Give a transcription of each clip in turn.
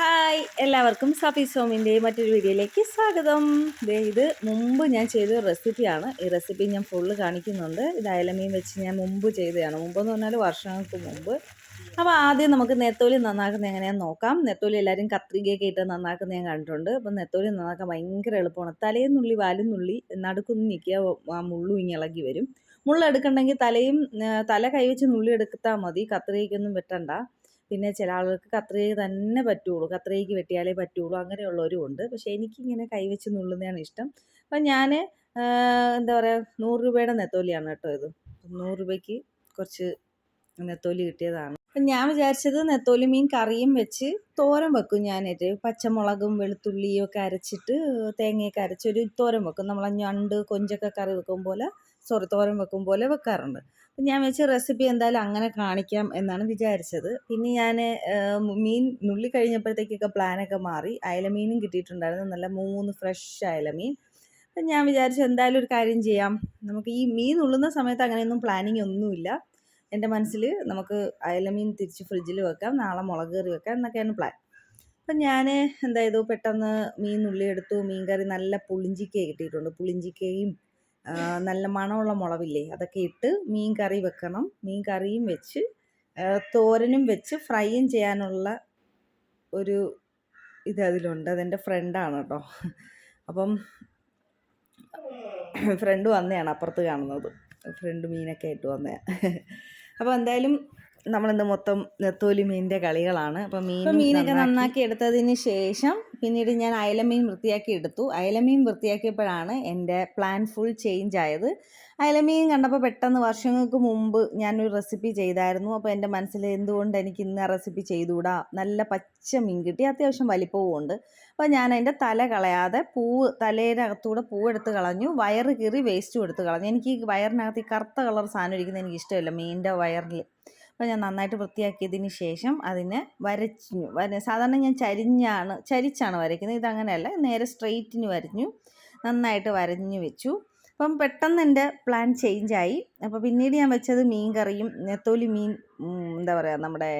Hi എല്ലാവർക്കും സഫി സോമിൻ്റെ മറ്റൊരു വീഡിയോയിലേക്ക് സ്വാഗതം. ഇത് മുമ്പ് ഞാൻ ചെയ്ത റെസിപ്പിയാണ്. ഈ റെസിപ്പി ഞാൻ ഫുള്ള് കാണിക്കുന്നുണ്ട്. ഇത് അയലമീൻ വെച്ച് ഞാൻ മുമ്പ് ചെയ്തതാണ്. മുമ്പെന്ന് പറഞ്ഞാൽ വർഷങ്ങൾക്ക് മുമ്പ്. അപ്പോൾ ആദ്യം നമുക്ക് നെത്തോലി നന്നാക്കുന്നത് എങ്ങനെയാണെന്ന് നോക്കാം. നെത്തോലി എല്ലാവരും കത്രികയൊക്കെ ഇട്ട് നന്നാക്കുന്നത് ഞാൻ കണ്ടിട്ടുണ്ട്. അപ്പം നെത്തോലി നന്നാക്കാൻ ഭയങ്കര എളുപ്പമാണ്. തലേന്നുള്ളി വാലുന്നുള്ളി നടുക്കൊന്ന് നിൽക്കുക, ആ മുള്ളും ഇങ്ങനെ ഇളകി വരും. മുള്ളെടുക്കണമെങ്കിൽ തല കൈവച്ച് നുള്ളി എടുത്താൽ മതി, കത്രികയ്ക്കൊന്നും വെട്ടണ്ട. പിന്നെ ചില ആളുകൾക്ക് കത്രിക തന്നെ പറ്റുള്ളൂ, കത്രികയ്ക്ക് വെട്ടിയാലേ പറ്റുള്ളൂ, അങ്ങനെയുള്ളവരും ഉണ്ട്. പക്ഷേ എനിക്കിങ്ങനെ കൈവച്ച് നുള്ളുന്നതാണ് ഇഷ്ടം. അപ്പം ഞാൻ എന്താ പറയുക, 100 രൂപയുടെ നെത്തോലിയാണ് കേട്ടോ ഇത്. 100 രൂപയ്ക്ക് കുറച്ച് നെത്തോലി കിട്ടിയതാണ്. അപ്പം ഞാൻ വിചാരിച്ചത് നെത്തോലി മീൻ കറിയും വെച്ച് തോരൻ വെക്കും. ഞാനേറ്റ് പച്ചമുളകും വെളുത്തുള്ളിയും ഒക്കെ അരച്ചിട്ട് തേങ്ങയൊക്കെ അരച്ചൊരു തോരൻ വെക്കും. നമ്മൾ ഞണ്ട് കൊഞ്ചൊക്കെ കറി വെക്കും പോലെ, തോരൻ വെക്കും പോലെ വെക്കാറുണ്ട്. അപ്പം ഞാൻ വെച്ച റെസിപ്പി എന്തായാലും അങ്ങനെ കാണിക്കാം എന്നാണ് വിചാരിച്ചത്. പിന്നെ ഞാൻ മീൻ നുള്ളി കഴിഞ്ഞപ്പോഴത്തേക്കൊക്കെ പ്ലാനൊക്കെ മാറി. അയലമീനും കിട്ടിയിട്ടുണ്ടായിരുന്നു, നല്ല 3 ഫ്രഷ് അയലമീൻ. അപ്പം ഞാൻ വിചാരിച്ചു എന്തായാലും ഒരു കാര്യം ചെയ്യാം, നമുക്ക് ഈ മീൻ നുള്ളുന്ന സമയത്ത് അങ്ങനെയൊന്നും പ്ലാനിങ് ഒന്നുമില്ല. എൻ്റെ മനസ്സിൽ നമുക്ക് അയലമീൻ തിരിച്ച് ഫ്രിഡ്ജിൽ വെക്കാം, നാളെ മുളക് കറി വെക്കാം എന്നൊക്കെയാണ് പ്ലാൻ. അപ്പം ഞാൻ എന്താ ചെയ്തു, പെട്ടെന്ന് മീൻ നുള്ളി എടുത്തു. മീൻ കറി നല്ല പുളിഞ്ചിക്ക കിട്ടിയിട്ടുണ്ട്. പുളിഞ്ചിക്കയും നല്ല മണമുള്ള മുളകില്ലേ അതൊക്കെ ഇട്ട് മീൻ കറി വെക്കണം. മീൻ കറിയും വെച്ച് തോരനും വെച്ച് ഫ്രൈയും ചെയ്യാനുള്ള ഒരു അതിലുണ്ട്. അതെൻ്റെ ഫ്രണ്ടാണ് കേട്ടോ. അപ്പം ഫ്രണ്ട് വന്നതാണ്, അപ്പുറത്ത് കാണുന്നത് ഫ്രണ്ട് മീനൊക്കെ ആയിട്ട് വന്നതാണ്. അപ്പോൾ എന്തായാലും നമ്മളിന്ന് മൊത്തം നെത്തോലി മീനിൻ്റെ കളികളാണ്. അപ്പം മീനൊക്കെ നന്നാക്കി എടുത്തതിന് ശേഷം പിന്നീട് ഞാൻ അയലമീൻ വൃത്തിയാക്കി എടുത്തു. അയലമീൻ വൃത്തിയാക്കിയപ്പോഴാണ് എൻ്റെ പ്ലാൻ ഫുൾ ചേഞ്ച് ആയത്. അയലമീൻ കണ്ടപ്പോൾ പെട്ടെന്ന് വർഷങ്ങൾക്ക് മുമ്പ് ഞാനൊരു റെസിപ്പി ചെയ്തായിരുന്നു. അപ്പോൾ എൻ്റെ മനസ്സിൽ എന്തുകൊണ്ട് എനിക്ക് ഇന്ന് ആ റെസിപ്പി ചെയ്തുകൂടാ, നല്ല പച്ച മീൻ കിട്ടി, അത്യാവശ്യം വലിപ്പവും ഉണ്ട്. അപ്പോൾ ഞാൻ അതിൻ്റെ തല കളയാതെ തലയുടെ അകത്തൂടെ പൂവെടുത്ത് കളഞ്ഞു, വയറ് കീറി വേസ്റ്റും എടുത്ത് കളഞ്ഞു. എനിക്ക് ഈ വയറിനകത്ത് ഈ കറുത്ത കളർ സാധനം ഇരിക്കുന്നത് എനിക്ക് ഇഷ്ടമില്ല മീനിൻ്റെ വയറിൽ. അപ്പോൾ ഞാൻ നന്നായിട്ട് വൃത്തിയാക്കിയതിന് ശേഷം അതിനെ സാധാരണ ഞാൻ ചരിച്ചാണ് വരയ്ക്കുന്നത്. ഇതങ്ങനെയല്ല, നേരെ സ്ട്രെയിറ്റിന് വരഞ്ഞു, നന്നായിട്ട് വരഞ്ഞു വെച്ചു. അപ്പം പെട്ടെന്ന് എൻ്റെ പ്ലാൻ ചേഞ്ചായി. അപ്പോൾ പിന്നീട് ഞാൻ വെച്ചത് മീൻ കറിയും നെത്തോലി മീൻ എന്താ പറയുക, നമ്മുടെ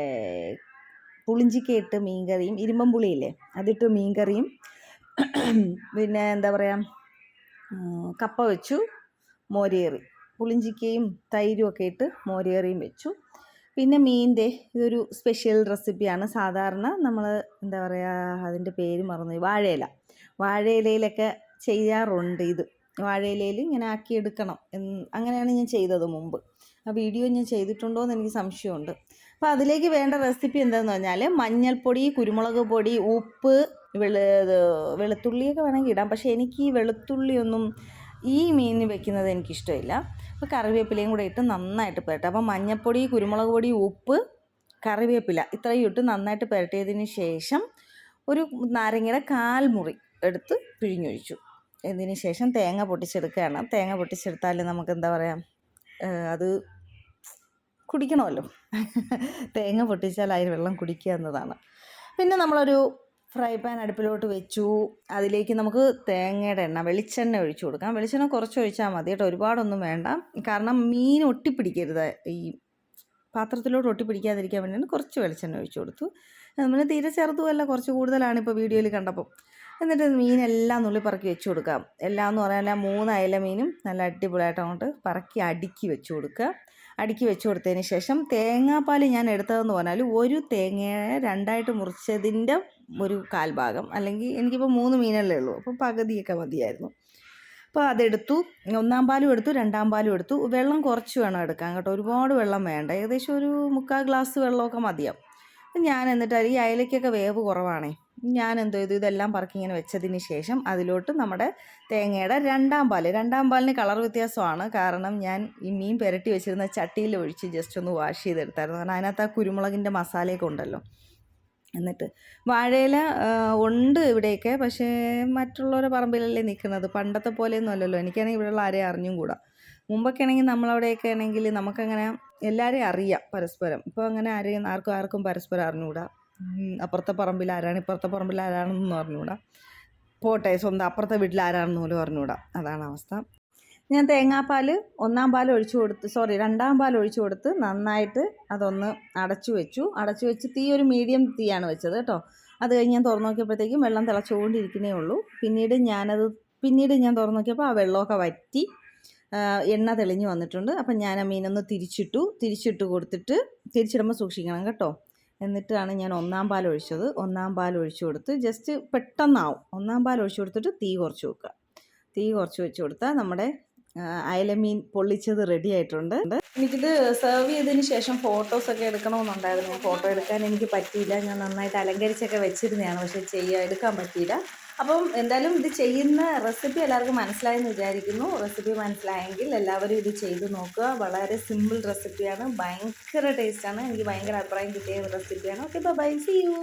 പുളിഞ്ചിക്കയിട്ട് മീൻ കറിയും, ഇരുമ്പം പുളിയില്ലേ അതിട്ട് മീൻ കറിയും, പിന്നെ എന്താ പറയുക കപ്പ വെച്ചു, മോരേറി, പുളിഞ്ചിക്കയും തൈരും ഒക്കെ ഇട്ട് മോരേറിയും വെച്ചു. പിന്നെ മീനിൻ്റെ ഇതൊരു സ്പെഷ്യൽ റെസിപ്പിയാണ്. സാധാരണ നമ്മൾ എന്താ പറയുക, അതിൻ്റെ പേര് മറന്നു, വാഴയിലയിലൊക്കെ ചെയ്യാറുണ്ട്. ഇത് വാഴയിലയിൽ ഇങ്ങനെ ആക്കിയെടുക്കണം, അങ്ങനെയാണ് ഞാൻ ചെയ്തത് മുമ്പ്. ആ വീഡിയോ ഞാൻ ചെയ്തിട്ടുണ്ടോ എന്ന് എനിക്ക് സംശയമുണ്ട്. അപ്പോൾ അതിലേക്ക് വേണ്ട റെസിപ്പി എന്താണെന്ന് പറഞ്ഞാൽ മഞ്ഞൾപ്പൊടി, കുരുമുളക് പൊടി, ഉപ്പ്, വെളുത്തുള്ളിയൊക്കെ വേണമെങ്കിൽ ഇടാം. പക്ഷേ എനിക്ക് ഈ വെളുത്തുള്ളിയൊന്നും ഈ മീനിന് വെക്കുന്നത് എനിക്കിഷ്ടമില്ല. അപ്പോൾ കറിവേപ്പിലയും കൂടെ ഇട്ട് നന്നായിട്ട് പുരട്ടുക. അപ്പോൾ മഞ്ഞൾപ്പൊടി, കുരുമുളക് പൊടി, ഉപ്പ്, കറിവേപ്പില ഇത്രയും ഇട്ട് നന്നായിട്ട് പുരട്ടിയതിന് ശേഷം ഒരു നാരങ്ങയുടെ 1/4 മുറി എടുത്ത് പിഴിഞ്ഞൊഴിച്ചു. ഇതിന് ശേഷം തേങ്ങ പൊട്ടിച്ചെടുക്കുകയാണ്. തേങ്ങ പൊട്ടിച്ചെടുത്താൽ നമുക്ക് എന്താ പറയുക, അത് കുടിക്കണമല്ലോ. തേങ്ങ പൊട്ടിച്ചാൽ അതിൽ വെള്ളം കുടിക്കുക എന്നതാണ്. പിന്നെ നമ്മളൊരു ഫ്രൈ പാൻ അടുപ്പിലോട്ട് വെച്ചു. അതിലേക്ക് നമുക്ക് തേങ്ങയുടെ വെളിച്ചെണ്ണ ഒഴിച്ചു കൊടുക്കാം. വെളിച്ചെണ്ണ കുറച്ച് ഒഴിച്ചാൽ മതി കേട്ടോ, ഒരുപാടൊന്നും വേണ്ട. കാരണം മീൻ ഒട്ടിപ്പിടിക്കരുത്, ഈ പാത്രത്തിലോട്ട് ഒട്ടിപ്പിടിക്കാതിരിക്കാൻ വേണ്ടിയാണ് കുറച്ച് വെളിച്ചെണ്ണ ഒഴിച്ചു കൊടുത്തു. നമ്മൾ തീരെ ചെറുതുമല്ല, കുറച്ച് കൂടുതലാണ് ഇപ്പോൾ വീഡിയോയിൽ കണ്ടപ്പോൾ. എന്നിട്ട് മീനെല്ലാം നുള്ളി പറക്കി വെച്ച് കൊടുക്കാം. എല്ലാം എന്ന് പറഞ്ഞാൽ 3 അയല മീനും നല്ല അടിപൊളിയായിട്ട് അങ്ങോട്ട് പറക്കി അടുക്കി വെച്ച് കൊടുക്കുക. അടുക്കി വെച്ച് കൊടുത്തതിന് ശേഷം തേങ്ങാപ്പാൽ ഞാൻ എടുത്തതെന്ന് പറഞ്ഞാൽ ഒരു തേങ്ങയെ 2ആയിട്ട് മുറിച്ചതിൻ്റെ ഒരു 1/4 ഭാഗം, അല്ലെങ്കിൽ എനിക്കിപ്പോൾ 3 മീനല്ലേ ഉള്ളൂ, അപ്പോൾ പകുതിയൊക്കെ മതിയായിരുന്നു. അപ്പോൾ അതെടുത്തു. 1-ാം പാലും എടുത്തു, 2-ാം പാലും എടുത്തു. വെള്ളം കുറച്ച് വേണം എടുക്കാൻ കേട്ടോ, ഒരുപാട് വെള്ളം വേണ്ട, ഏകദേശം ഒരു 3/4 ഗ്ലാസ് വെള്ളമൊക്കെ മതിയാവും. അപ്പം ഞാൻ എന്നിട്ട് ഈ അയലയ്ക്കൊക്കെ വേവ് കുറവാണേ, ഞാൻ എന്തോ ചെയ്തു, ഇതെല്ലാം പറക്കി ഇങ്ങനെ വെച്ചതിന് ശേഷം അതിലോട്ട് നമ്മുടെ തേങ്ങയുടെ 2-ാം പാലിന് കളർ വ്യത്യാസമാണ്. കാരണം ഞാൻ ഈ മീൻ പുരട്ടി വെച്ചിരുന്ന ചട്ടിയിൽ ഒഴിച്ച് ജസ്റ്റ് ഒന്ന് വാഷ് ചെയ്തെടുത്തായിരുന്നു. കാരണം അതിനകത്ത് ആ കുരുമുളകിൻ്റെ മസാലയൊക്കെ ഉണ്ടല്ലോ. എന്നിട്ട് വാഴയില ഉണ്ട് ഇവിടെയൊക്കെ, പക്ഷേ മറ്റുള്ളവരുടെ പറമ്പിലല്ലേ നിൽക്കുന്നത്, പണ്ടത്തെ പോലെയൊന്നും അല്ലല്ലോ. എനിക്കാണെങ്കിൽ ഇവിടെയുള്ള ആരെയും അറിഞ്ഞും കൂടാ. മുമ്പൊക്കെ ആണെങ്കിൽ നമ്മളവിടെയൊക്കെ ആണെങ്കിൽ നമുക്കങ്ങനെ എല്ലാവരെയും അറിയാം പരസ്പരം. ഇപ്പോൾ അങ്ങനെ ആർക്കും പരസ്പരം അറിഞ്ഞുകൂടാ. അപ്പുറത്തെ പറമ്പിൽ ആരാണ്, ഇപ്പുറത്തെ പറമ്പിൽ ആരാണെന്നൊന്നും അറിഞ്ഞുകൂടാ. പോട്ടെ, സ്വന്തം അപ്പുറത്തെ വീട്ടിൽ ആരാണെന്ന് പോലും അറിഞ്ഞുകൂടാ. അതാണ് അവസ്ഥ. ഞാൻ തേങ്ങാപ്പാൽ 1-ാം പാൽ ഒഴിച്ചു കൊടുത്ത് 2-ാം പാൽ ഒഴിച്ചു കൊടുത്ത് നന്നായിട്ട് അതൊന്ന് അടച്ചു വെച്ചു. തീ ഒരു മീഡിയം തീയാണ് വെച്ചത് കേട്ടോ. അത് കഴിഞ്ഞ് ഞാൻ തുറന്ന് നോക്കിയപ്പോഴത്തേക്കും വെള്ളം തിളച്ചുകൊണ്ടിരിക്കുന്നേ ഉള്ളൂ. പിന്നീട് ഞാൻ തുറന്ന് നോക്കിയപ്പോൾ ആ വെള്ളമൊക്കെ വറ്റി എണ്ണ തെളിഞ്ഞ് വന്നിട്ടുണ്ട്. അപ്പം ഞാൻ ആ മീനൊന്ന് തിരിച്ചിട്ട് കൊടുത്തിട്ട്, തിരിച്ചിടുമ്പോൾ സൂക്ഷിക്കണം കേട്ടോ. എന്നിട്ടാണ് ഞാൻ ഒന്നാം പാൽ ഒഴിച്ചത്. ഒന്നാം പാൽ ഒഴിച്ചു കൊടുത്ത് ജസ്റ്റ് പെട്ടെന്നാവും. ഒന്നാം പാൽ ഒഴിച്ചു കൊടുത്തിട്ട് തീ കുറച്ച് വെക്കുക. തീ കുറച്ച് വെച്ച് കൊടുത്താൽ നമ്മുടെ അയലമീൻ പൊള്ളിച്ചത് റെഡി ആയിട്ടുണ്ട്. എനിക്കിത് സെർവ് ചെയ്തതിന് ശേഷം ഫോട്ടോസൊക്കെ എടുക്കണമെന്നുണ്ടായിരുന്നു. ഫോട്ടോ എടുക്കാൻ എനിക്ക് പറ്റിയില്ല. ഞാൻ നന്നായിട്ട് അലങ്കരിച്ചൊക്കെ വെച്ചിരുന്നതാണ്, പക്ഷേ എടുക്കാൻ പറ്റിയില്ല. അപ്പം എന്തായാലും ഇത് ചെയ്യുന്ന റെസിപ്പി എല്ലാവർക്കും മനസ്സിലായെന്ന് വിചാരിക്കുന്നു. റെസിപ്പി മനസ്സിലായെങ്കിൽ എല്ലാവരും ഇത് ചെയ്ത് നോക്കുക. വളരെ സിമ്പിൾ റെസിപ്പിയാണ്, ഭയങ്കര ടേസ്റ്റാണ്. എനിക്ക് ഭയങ്കര അഭിപ്രായം കിട്ടിയ റെസിപ്പിയാണ്. Okay, bye, see U.